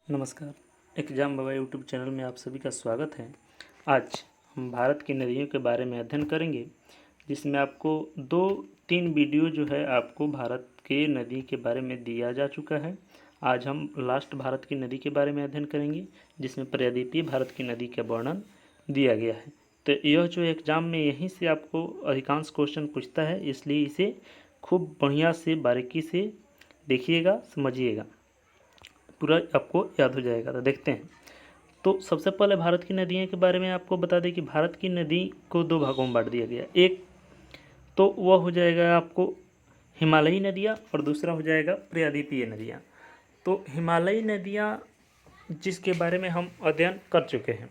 नमस्कार। एग्जाम बाबा YouTube channel में आप सभी का स्वागत है। आज हम भारत की नदियों के बारे में अध्ययन करेंगे, जिसमें आपको 2-3 वीडियो जो है आपको भारत के नदी के बारे में दिया जा चुका है। आज हम लास्ट भारत की नदी के बारे में अध्ययन करेंगे, जिसमें प्रायद्वीपीय भारत की नदी का वर्णन दिया गया है। तो यह जो एग्ज़ाम में यहीं से आपको अधिकांश क्वेश्चन पूछता है, इसलिए इसे खूब बढ़िया से बारीकी से देखिएगा, समझिएगा, पूरा आपको याद हो जाएगा। तो देखते हैं। तो सबसे पहले भारत की नदियों के बारे में आपको बता दें कि भारत की नदी को 2 भागों में बांट दिया गया। एक तो वह हो जाएगा आपको हिमालयी नदियाँ और दूसरा हो जाएगा प्रायद्वीपीय नदियाँ। तो हिमालयी नदियाँ जिसके बारे में हम अध्ययन कर चुके हैं,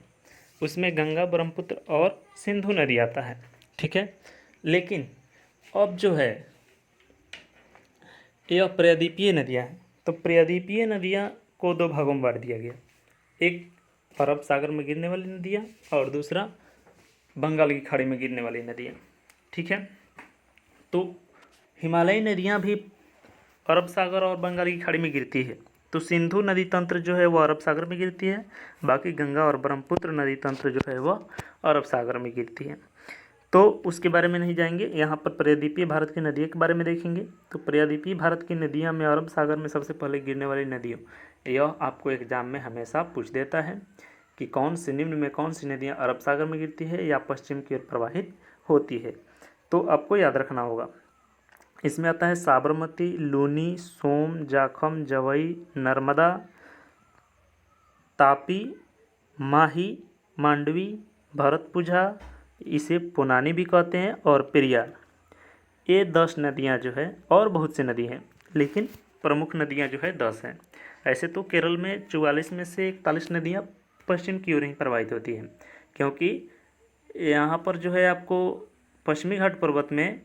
उसमें गंगा, ब्रह्मपुत्र और सिंधु नदी आता है, ठीक है। लेकिन अब जो है यह प्रायद्वीपीय नदियाँ हैं। तो प्रायद्वीपीय नदियाँ को 2 भागों में बांट दिया गया। एक अरब सागर में गिरने वाली नदियाँ और दूसरा बंगाल की खाड़ी में गिरने वाली नदियाँ, ठीक है। तो हिमालयी नदियाँ भी अरब सागर और बंगाल की खाड़ी में गिरती है। तो सिंधु नदी तंत्र जो है वह अरब सागर में गिरती है, बाकी गंगा और ब्रह्मपुत्र नदी तंत्र जो है वह अरब सागर में गिरती है। तो उसके बारे में नहीं जाएंगे, यहाँ पर प्रायद्वीपीय भारत की नदियों के बारे में देखेंगे। तो प्रायद्वीपीय भारत की नदियाँ में अरब सागर में सबसे पहले गिरने वाली नदियों, यह आपको एग्जाम में हमेशा पूछ देता है कि कौन सी निम्न में कौन सी नदियाँ अरब सागर में गिरती है या पश्चिम की ओर प्रवाहित होती है। तो आपको याद रखना होगा। इसमें आता है साबरमती, लूनी, सोम, जाखम, जवई, नर्मदा, तापी, माही, मांडवी, भरतपुझा, इसे पुनानी भी कहते हैं, और पेरियार। ये 10 नदियाँ जो है, और बहुत सी नदी हैं, लेकिन प्रमुख नदियाँ जो है 10 हैं। ऐसे तो केरल में 44 में से 41 नदियाँ पश्चिम की ओर ही प्रवाहित होती हैं, क्योंकि यहाँ पर जो है आपको पश्चिमी घाट पर्वत में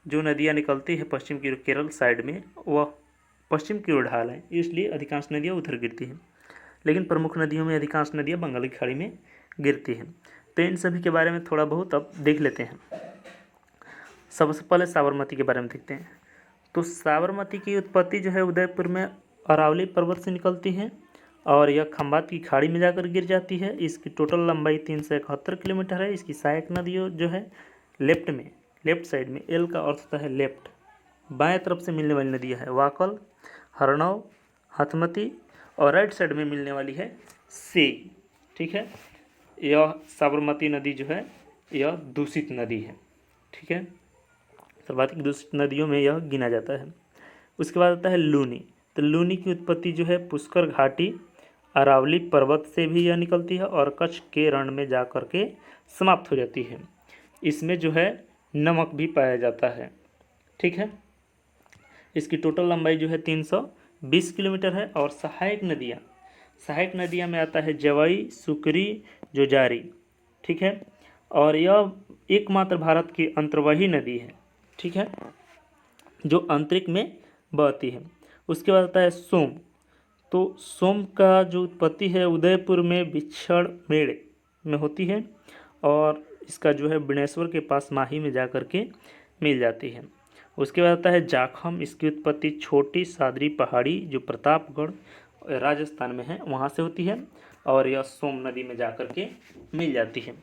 जो नदियाँ निकलती है पश्चिम की ओर केरल साइड में, वह पश्चिम की ओर ढाल है, इसलिए अधिकांश नदियाँ उधर गिरती हैं। लेकिन प्रमुख नदियों में अधिकांश नदियाँ बंगाल की खाड़ी में गिरती हैं। तो इन सभी के बारे में थोड़ा बहुत अब देख लेते हैं। सबसे पहले साबरमती के बारे में देखते हैं। तो साबरमती की उत्पत्ति जो है उदयपुर में अरावली पर्वत से निकलती है और यह खंबात की खाड़ी में जाकर गिर जाती है। इसकी टोटल लंबाई 371 किलोमीटर है। इसकी सहायक नदियों जो है लेफ्ट साइड में, एल का अर्थ होता है लेफ्ट, बाएं तरफ से मिलने वाली नदियाँ है वाकल, हरनौ, हथमती, और राइट साइड में मिलने वाली है से, ठीक है। यह साबरमती नदी जो है यह दूषित नदी है, ठीक है। सर्वाधिक दूषित नदियों में यह गिना जाता है। उसके बाद आता है लूनी। तो लूनी की उत्पत्ति जो है पुष्कर घाटी अरावली पर्वत से भी यह निकलती है और कच्छ के रण में जा कर के समाप्त हो जाती है। इसमें जो है नमक भी पाया जाता है, ठीक है। इसकी टोटल लंबाई जो है 320 किलोमीटर है। और सहायक नदियाँ में आता है जवई, सुकरी, जोजारी, ठीक है। और यह एकमात्र भारत की अंतर्वाही नदी है, ठीक है, जो अंतरिक्ष में बहती है। उसके बाद आता है सोम। तो सोम का जो उत्पत्ति है उदयपुर में बिछड़ मेड़ में होती है और इसका जो है बिनेश्वर के पास माही में जा कर के मिल जाती है। उसके बाद आता है जाखम। इसकी उत्पत्ति छोटी सादरी पहाड़ी जो प्रतापगढ़ राजस्थान में है वहाँ से होती है और यह सोम नदी में जा कर के मिल जाती है।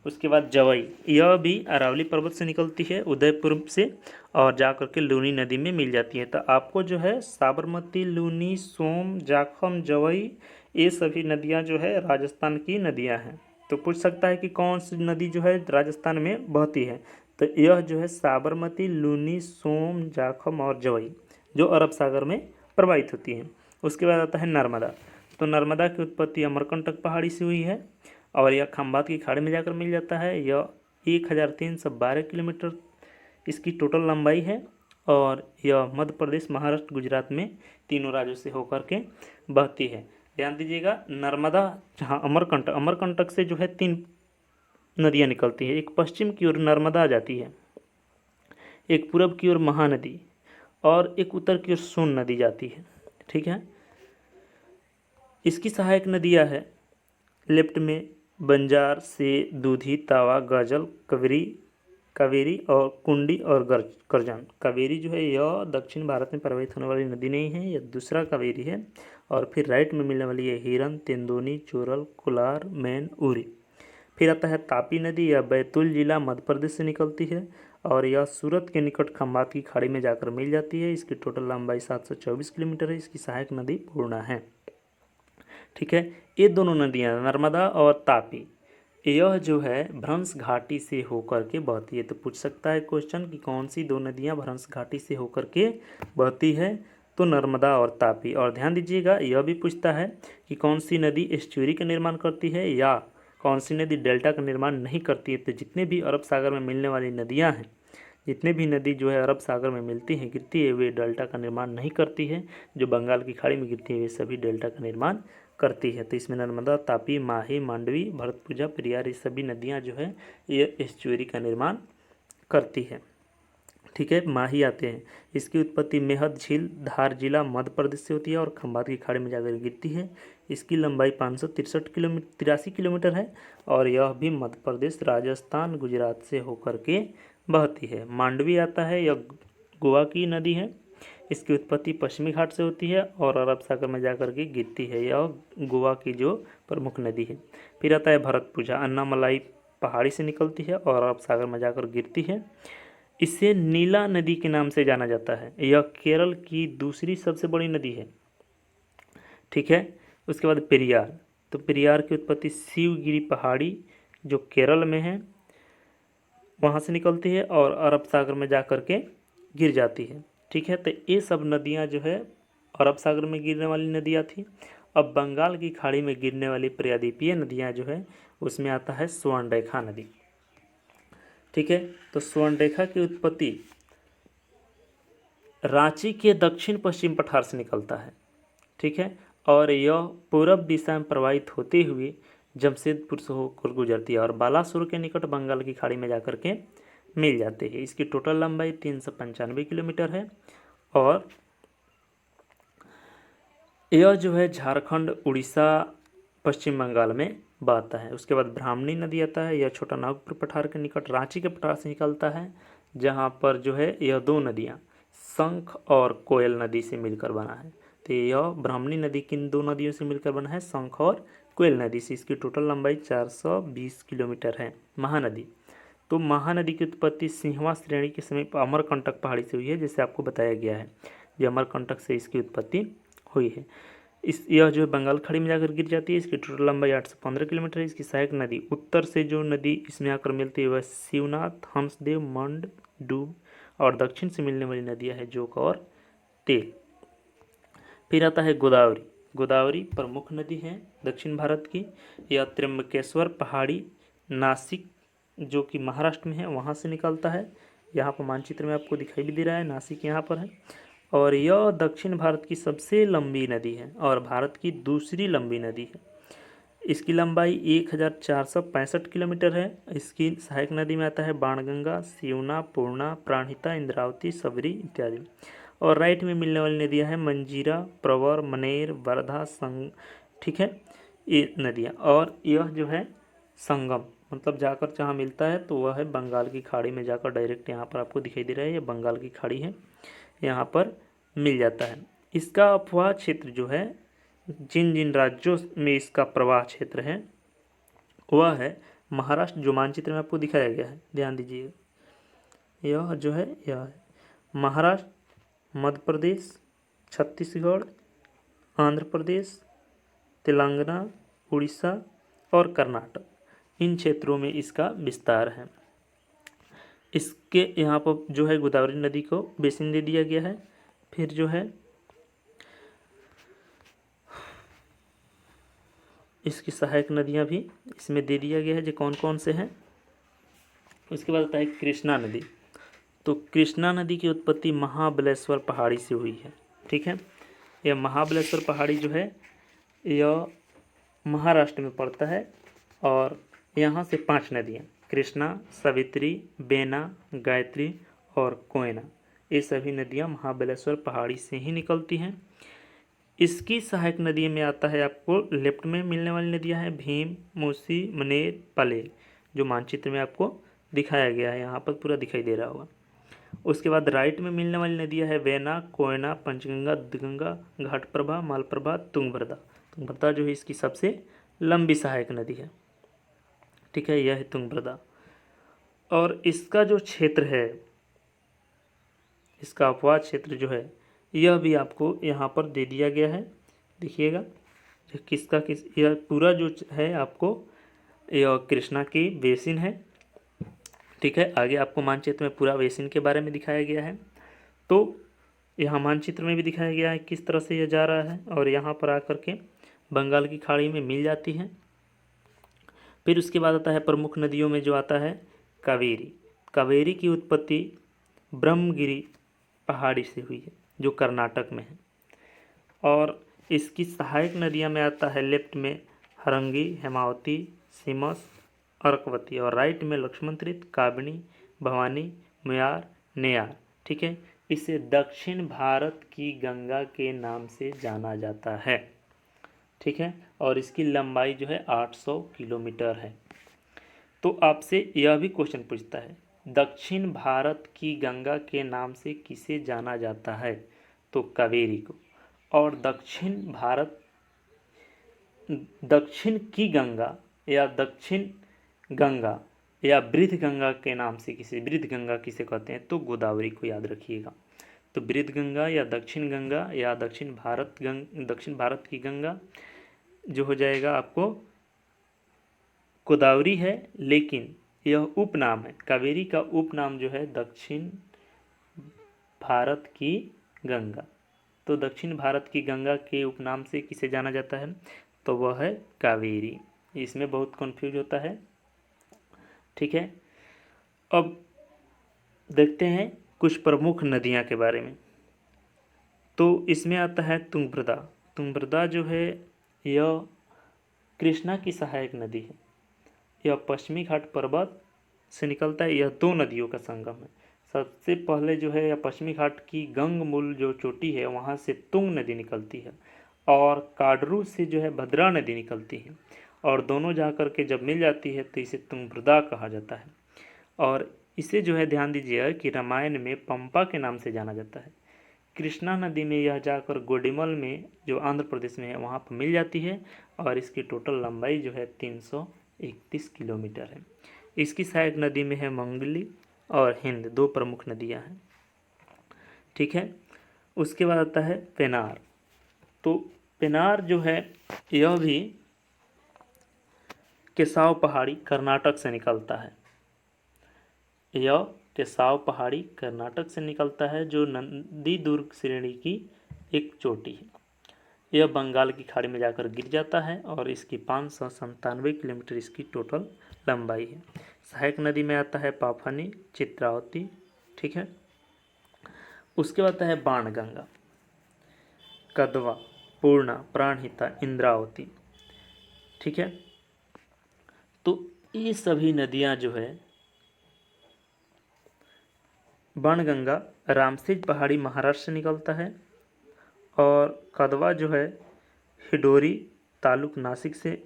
उसके बाद जवई, यह भी अरावली पर्वत से निकलती है उदयपुर से और जा कर के लूनी नदी में मिल जाती है। तो आपको जो है साबरमती, लूनी, सोम, जाखम, जवई, ये सभी नदियाँ जो है राजस्थान की नदियाँ हैं। तो पूछ सकता है कि कौन सी नदी जो है राजस्थान में बहती है। तो यह जो है साबरमती, लूनी, सोम, जाखम और जवई जो अरब सागर में प्रवाहित होती है। उसके बाद आता है नर्मदा। तो नर्मदा की उत्पत्ति अमरकंटक पहाड़ी से हुई है और यह खंबात की खाड़ी में जाकर मिल जाता है। यह 1312 किलोमीटर इसकी टोटल लंबाई है और यह मध्य प्रदेश, महाराष्ट्र, गुजरात में तीनों राज्यों से होकर के बहती है। ध्यान दीजिएगा, नर्मदा जहाँ अमरकंटक से जो है 3 नदियाँ निकलती हैं। एक पश्चिम की ओर नर्मदा जाती है, एक पूर्व की ओर महानदी और एक उत्तर की ओर सोन नदी जाती है, ठीक है। इसकी सहायक नदियाँ है लेफ्ट में बंजार से दूधी, तावा, गजल, कावेरी और कुंडी और करजान। कावेरी जो है यह दक्षिण भारत में प्रवाहित होने वाली नदी नहीं है, यह दूसरा कावेरी है और फिर राइट में मिलने वाली है हिरन, तेंदुनी, चोरल, कोलार, मैन, उरी। फिर आता है तापी नदी, यह बैतूल जिला मध्य प्रदेश से निकलती है और यह सूरत के निकट खंबात की खाड़ी में जाकर मिल जाती है। इसकी टोटल लंबाई 724 किलोमीटर है। इसकी सहायक नदी पूर्णा है। ठीक है, ये दोनों नदियाँ नर्मदा और तापी, यह जो है भ्रंश घाटी से होकर के बहती है। तो पूछ सकता है क्वेश्चन कि कौन सी दो नदियाँ भ्रंश घाटी से होकर के बहती है, तो नर्मदा और तापी। और ध्यान दीजिएगा, यह भी पूछता है कि कौन सी नदी एस्चुरी का निर्माण करती है या कौन सी नदी डेल्टा का निर्माण नहीं करती है। तो जितने भी अरब सागर में मिलने वाली नदियाँ हैं, जितने भी नदी जो है अरब सागर में मिलती हैं, गिरती है, वे डेल्टा का निर्माण नहीं करती है। जो बंगाल की खाड़ी में गिरती है वे सभी डेल्टा का निर्माण करती है। तो इसमें नर्मदा, तापी, माही, मांडवी, भरतपुजा, पेरियार, ये सभी नदियाँ जो है ये एस्चुरी का निर्माण करती है। ठीक है, माही आते हैं। इसकी उत्पत्ति मेहद झील, धार जिला, मध्य प्रदेश से होती है और खंबात की खाड़ी में जाकर गिरती है। इसकी लंबाई 83 किलोमीटर है और यह भी मध्य प्रदेश, राजस्थान, गुजरात से होकर के बहती है। मांडवी आता है, यह गोवा की नदी है। इसकी उत्पत्ति पश्चिमी घाट से होती है और अरब सागर में जाकर के गिरती है। यह गोवा की जो प्रमुख नदी है। फिर आता है भरतपुजा, अन्नामलाई पहाड़ी से निकलती है और अरब सागर में जाकर गिरती है। इसे नीला नदी के नाम से जाना जाता है। यह केरल की दूसरी सबसे बड़ी नदी है। ठीक है, उसके बाद पेरियार, तो पेरियार की उत्पत्ति शिवगिरी पहाड़ी जो केरल में है वहाँ से निकलती है और अरब सागर में जाकर के गिर जाती है। ठीक है, तो ये सब नदियाँ जो है अरब सागर में गिरने वाली नदियाँ थी। अब बंगाल की खाड़ी में गिरने वाली प्रायद्वीपीय नदियाँ जो है उसमें आता है स्वर्णरेखा नदी। ठीक है, तो स्वर्णरेखा की उत्पत्ति रांची के दक्षिण पश्चिम पठार से निकलता है। ठीक है, और यह पूरब दिशा में प्रवाहित होते हुए जमशेदपुर से होकर गुजरती है और बालासुर के निकट बंगाल की खाड़ी में जाकर के मिल जाते हैं। इसकी टोटल लंबाई 395 किलोमीटर है और यह जो है झारखंड, उड़ीसा, पश्चिम बंगाल में बहता है। उसके बाद ब्राह्मणी नदी आता है, यह छोटा नागपुर पठार के निकट रांची के पठार से निकलता है, जहाँ पर जो है यह दो नदियाँ शंख और कोयल नदी से मिलकर बना है। तो यह ब्राह्मणी नदी किन दो नदियों से मिलकर बना है, शंख और कोयल नदी से। इसकी टोटल लंबाई 420 किलोमीटर है। महानदी, तो महानदी की उत्पत्ति सिंहवा श्रेणी के समीप अमरकंटक पहाड़ी से हुई है, जैसे आपको बताया गया है। ये अमरकंटक से इसकी उत्पत्ति हुई है। यह जो है बंगाल खाड़ी में जाकर गिर जाती है। इसकी टोटल लंबाई 815 किलोमीटर है। इसकी सहायक नदी, उत्तर से जो नदी इसमें आकर मिलती है वह शिवनाथ, हंसदेव, मंड, डूब और दक्षिण से मिलने वाली नदियाँ है जोक और तेल। फिर आता है गोदावरी। गोदावरी प्रमुख नदी है दक्षिण भारत की। यह त्र्यंबकेश्वर पहाड़ी, नासिक जो कि महाराष्ट्र में है वहाँ से निकलता है। यहाँ पर मानचित्र में आपको दिखाई भी दे रहा है, नासिक यहाँ पर है। और यह दक्षिण भारत की सबसे लंबी नदी है और भारत की दूसरी लंबी नदी है। इसकी लंबाई 1465 किलोमीटर है। इसकी सहायक नदी में आता है बाणगंगा, सिवना, पूर्णा, प्राणहिता, इंद्रावती, सबरी इत्यादि। और राइट में मिलने वाली नदियां हैं मंजीरा, प्रवर, मनेर, वर्धा, संग। ठीक है, ये नदियां। और यह जो है संगम, मतलब जाकर जहाँ मिलता है तो वह है बंगाल की खाड़ी में जाकर डायरेक्ट यहाँ पर आपको दिखाई दे रहा है। ये बंगाल की खाड़ी है, यहाँ पर मिल जाता है। इसका अपवाह क्षेत्र जो है, जिन जिन राज्यों में इसका प्रवाह क्षेत्र है वह है महाराष्ट्र, जो मानचित्र में आपको दिखाया गया है, ध्यान दीजिए। यह जो है यह है महाराष्ट्र, मध्य प्रदेश, छत्तीसगढ़, आंध्र प्रदेश, तेलंगाना, उड़ीसा और कर्नाटक, इन क्षेत्रों में इसका विस्तार है। इसके यहाँ पर जो है गोदावरी नदी को बेसिन दे दिया गया है। फिर जो है इसकी सहायक नदियाँ भी इसमें दे दिया गया है, जो कौन कौन से हैं। उसके बाद आता है कृष्णा नदी। तो कृष्णा नदी की उत्पत्ति महाबलेश्वर पहाड़ी से हुई है। ठीक है, यह महाबलेश्वर पहाड़ी जो है यह महाराष्ट्र में पड़ता है और यहाँ से 5 नदियाँ कृष्णा, सावित्री, बेना, गायत्री और कोयना, ये सभी नदियाँ महाबलेश्वर पहाड़ी से ही निकलती हैं। इसकी सहायक नदी में आता है, आपको लेफ्ट में मिलने वाली नदियाँ हैं भीम, मूसी, मनेर, पलेल, जो मानचित्र में आपको दिखाया गया है, यहाँ पर पूरा दिखाई दे रहा होगा। उसके बाद राइट में मिलने वाली नदियाँ है वेना, कोयना, पंचगंगा, दुधगंगा, घाटप्रभा, मालप्रभा, तुंगभद्रा। तुंगभद्रा जो है इसकी सबसे लंबी सहायक नदी है। ठीक है, यह है तुंगभद्रा। और इसका जो क्षेत्र है, इसका अपवाद क्षेत्र जो है, यह भी आपको यहाँ पर दे दिया गया है। देखिएगा किसका किस, यह पूरा जो है आपको, यह कृष्णा की बेसिन है। ठीक है, आगे आपको मानचित्र में पूरा बेसिन के बारे में दिखाया गया है। तो यहाँ मानचित्र में भी दिखाया गया है किस तरह से यह जा रहा है, और यहाँ पर आकर के बंगाल की खाड़ी में मिल जाती है। फिर उसके बाद आता है प्रमुख नदियों में जो आता है कावेरी। कावेरी की उत्पत्ति ब्रह्मगिरी पहाड़ी से हुई है जो कर्नाटक में है। और इसकी सहायक नदियाँ में आता है लेफ्ट में हरंगी, हेमावती, सिमस, अर्कवती, और राइट में लक्ष्मण तीर्थ, काबिनी, भवानी, मुयार, नेयार। ठीक है, इसे दक्षिण भारत की गंगा के नाम से जाना जाता है। ठीक है, और इसकी लंबाई जो है 800 किलोमीटर है। तो आपसे यह भी क्वेश्चन पूछता है दक्षिण भारत की गंगा के नाम से किसे जाना जाता है, तो कावेरी को। और दक्षिण की गंगा या दक्षिण गंगा या वृद्ध गंगा के नाम से वृद्ध गंगा किसे कहते हैं, तो गोदावरी को याद रखिएगा। तो वृद्ध गंगा या दक्षिण भारत की गंगा जो हो जाएगा आपको गोदावरी है, लेकिन यह उपनाम है। कावेरी का उपनाम जो है दक्षिण भारत की गंगा। तो दक्षिण भारत की गंगा के उपनाम से किसे जाना जाता है, तो वह है कावेरी। इसमें बहुत कंफ्यूज होता है। ठीक है, अब देखते हैं कुछ प्रमुख नदियां के बारे में। तो इसमें आता है तुंगभद्रा। तुंगभद्रा जो है यह कृष्णा की सहायक नदी है। यह पश्चिमी घाट पर्वत से निकलता है। यह दो नदियों का संगम है। सबसे पहले जो है यह पश्चिमी घाट की गंगमूल जो चोटी है वहाँ से तुंग नदी निकलती है, और काडरू से जो है भद्रा नदी निकलती है, और दोनों जा कर के जब मिल जाती है तो इसे तुंगभद्रा कहा जाता है। और इसे जो है ध्यान दीजिएगा कि रामायण में पंपा के नाम से जाना जाता है। कृष्णा नदी में यह जाकर गोडिमल में जो आंध्र प्रदेश में है वहाँ पर मिल जाती है, और इसकी टोटल लंबाई जो है 331 किलोमीटर है। इसकी सहायक नदी में है मंगली और हिंद, दो प्रमुख नदियाँ हैं। ठीक है, उसके बाद आता है पेनार। तो पेनार जो है यह भी केसाव पहाड़ी कर्नाटक से निकलता है। यह केसाव पहाड़ी कर्नाटक से निकलता है जो नंदी दुर्ग श्रेणी की एक चोटी है। यह बंगाल की खाड़ी में जाकर गिर जाता है, और इसकी 597 किलोमीटर इसकी टोटल लंबाई है। सहायक नदी में आता है पाफानी, चित्रावती। ठीक है, उसके बाद आता है बाणगंगा, कदवा, पूर्णा, प्राणहिता, इंद्रावती। ठीक है, तो ये सभी नदियाँ जो है, बाणगंगा रामसेज पहाड़ी महाराष्ट्र से निकलता है, और कदवा जो है हिडोरी तालुक नासिक से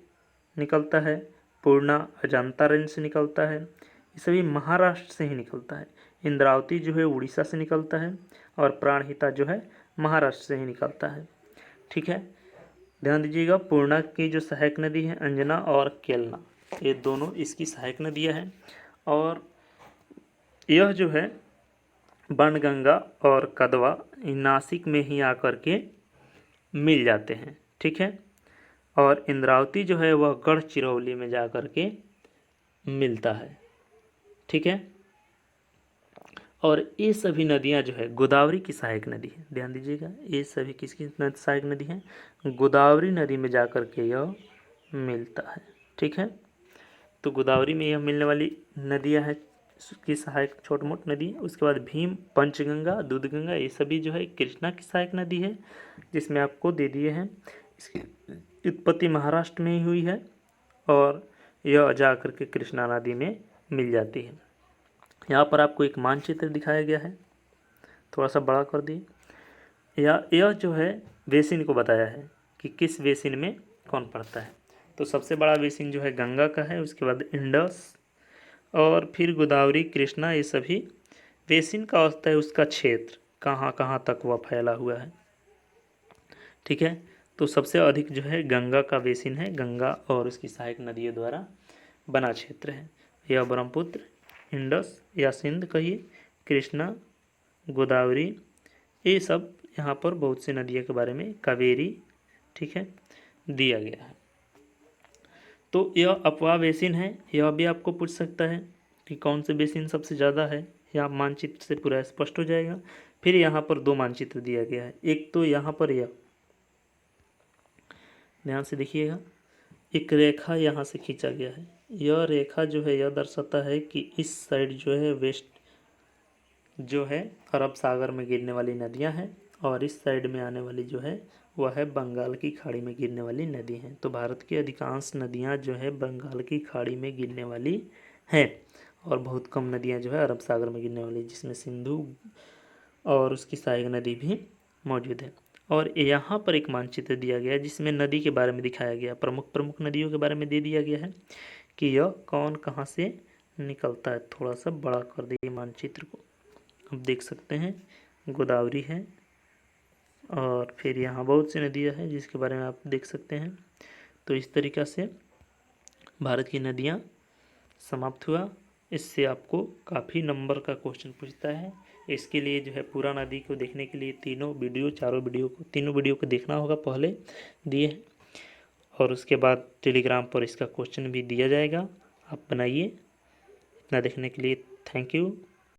निकलता है, पूर्णा अजंता रेंज से निकलता है। ये सभी महाराष्ट्र से ही निकलता है। इंद्रावती जो है उड़ीसा से निकलता है, और प्राणहिता जो है महाराष्ट्र से ही निकलता है। ठीक है, ध्यान दीजिएगा पूर्णा की जो सहायक नदी है अंजना और केलना, ये दोनों इसकी सहायक नदियाँ हैं। और यह जो है बाणगंगा और कदवा नासिक में ही आकर के मिल जाते हैं। ठीक है, और इंद्रावती जो है वह गढ़चिरौली में जा कर के मिलता है। ठीक है, और ये सभी नदियां जो है गोदावरी की सहायक नदी है। ध्यान दीजिएगा, ये सभी किसकी सहायक नदी है, गोदावरी नदी में जा कर के यह मिलता है। ठीक है, तो गोदावरी में यह मिलने वाली नदियां हैं की सहायक छोट मोट नदी। उसके बाद भीम, पंचगंगा, दूधगंगा, ये सभी जो है कृष्णा की सहायक नदी है, जिसमें आपको दे दिए हैं। इसकी उत्पत्ति महाराष्ट्र में ही हुई है, और यह जा कर के कृष्णा नदी में मिल जाती है। यहाँ पर आपको एक मानचित्र दिखाया गया है, थोड़ा सा बड़ा कर दिए। यह जो है बेसिन को बताया है कि किस बेसिन में कौन पड़ता है। तो सबसे बड़ा बेसिन जो है गंगा का है, उसके बाद इंडस, और फिर गोदावरी, कृष्णा, ये सभी बेसिन का अर्थ है उसका क्षेत्र, कहाँ कहाँ तक वह फैला हुआ है। ठीक है, तो सबसे अधिक जो है गंगा का बेसिन है, गंगा और उसकी सहायक नदियों द्वारा बना क्षेत्र है। यह ब्रह्मपुत्र, इंडस या सिंध कहिए, कृष्णा, गोदावरी, ये सब यहाँ पर बहुत सी नदियों के बारे में, कावेरी, ठीक है, दिया गया है। तो यह अपवा बेसिन है, यह भी आपको पूछ सकता है कि कौन से बेसिन सबसे ज़्यादा है, यह मानचित्र से पूरा स्पष्ट हो जाएगा। फिर यहाँ पर दो मानचित्र दिया गया है, एक तो यहाँ पर यह, ध्यान से देखिएगा, एक रेखा यहाँ से खींचा गया है। यह रेखा जो है यह दर्शाता है कि इस साइड जो है वेस्ट जो है अरब सागर में गिरने वाली नदियाँ हैं, और इस साइड में आने वाली जो है वह है बंगाल की खाड़ी में गिरने वाली नदी हैं। तो भारत की अधिकांश नदियाँ जो है बंगाल की खाड़ी में गिरने वाली हैं, और बहुत कम नदियाँ जो है अरब सागर में गिरने वाली, जिसमें सिंधु और उसकी सहायक नदी भी मौजूद है। और यहाँ पर एक मानचित्र दिया गया है जिसमें नदी के बारे में दिखाया गया, प्रमुख प्रमुख नदियों के बारे में दे दिया गया है कि यह कौन कहाँ से निकलता है। थोड़ा सा बड़ा कर दिए मानचित्र को, अब देख सकते हैं गोदावरी है, और फिर यहाँ बहुत सी नदियाँ हैं जिसके बारे में आप देख सकते हैं। तो इस तरीक़ा से भारत की नदियाँ समाप्त हुआ। इससे आपको काफ़ी नंबर का क्वेश्चन पूछता है। इसके लिए जो है पूरा नदी को देखने के लिए तीनों वीडियो को देखना होगा, पहले दिए हैं, और उसके बाद टेलीग्राम पर इसका क्वेश्चन भी दिया जाएगा, आप बनाइए। इतना देखने के लिए थैंक यू।